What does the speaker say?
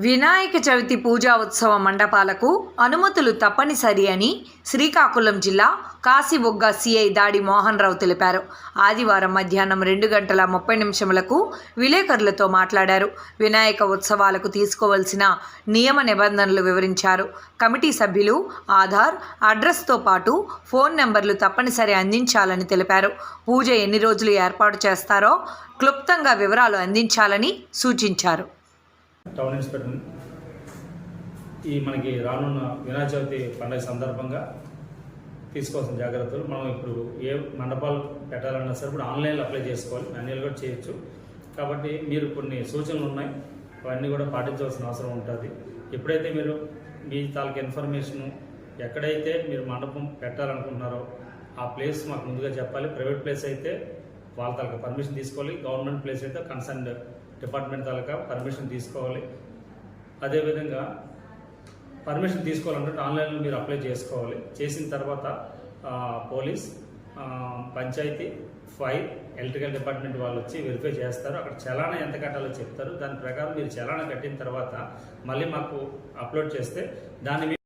వినాయక చవితి పూజా ఉత్సవ మండపాలకు అనుమతులు తప్పనిసరి అని శ్రీకాకుళం జిల్లా కాశీబుగ్గ సిఐ దాడి మోహన్ రావు తెలిపారు. ఆదివారం మధ్యాహ్నం 2:30 విలేకరులతో మాట్లాడారు. వినాయక ఉత్సవాలకు తీసుకోవాల్సిన నియమ నిబంధనలు వివరించారు. కమిటీ సభ్యులు ఆధార్, అడ్రస్తో పాటు ఫోన్ నెంబర్లు తప్పనిసరి అందించాలని తెలిపారు. పూజ ఎన్ని రోజులు ఏర్పాటు చేస్తారో క్లుప్తంగా వివరాలు అందించాలని సూచించారు. టౌన్ ఇన్స్పెక్టర్ ఈ మనకి రానున్న వినాయక చవితి పండుగ సందర్భంగా తీసుకోవాల్సిన జాగ్రత్తలు మనం ఇప్పుడు ఏ మండపాలు పెట్టాలన్నా సరే ఇప్పుడు ఆన్లైన్లో అప్లై చేసుకోవాలి, మాన్యువల్ కూడా చేయొచ్చు. కాబట్టి మీరు కొన్ని సూచనలు ఉన్నాయి, అవన్నీ కూడా పాటించవలసిన అవసరం ఉంటుంది. ఎప్పుడైతే మీరు మీ తాలూకు ఇన్ఫర్మేషను ఎక్కడైతే మీరు మండపం పెట్టాలనుకుంటున్నారో ఆ ప్లేస్ మాకు ముందుగా చెప్పాలి. ప్రైవేట్ ప్లేస్ అయితే వాళ్ళ తాలూకా పర్మిషన్ తీసుకోవాలి, గవర్నమెంట్ ప్లేస్ అయితే కన్సర్న్ డిపార్ట్మెంట్ తాలూకా పర్మిషన్ తీసుకోవాలి. అదేవిధంగా పర్మిషన్ తీసుకోవాలంటే ఆన్లైన్లో మీరు అప్లై చేసుకోవాలి. చేసిన తర్వాత police, panchayat, fire, electrical department వాళ్ళు వచ్చి వెరిఫై చేస్తారు. అక్కడ చలానా ఎంత కట్టాలో చెప్తారు. దాని ప్రకారం మీరు చలానా కట్టిన తర్వాత మళ్ళీ మాకు అప్లోడ్ చేస్తే దాన్ని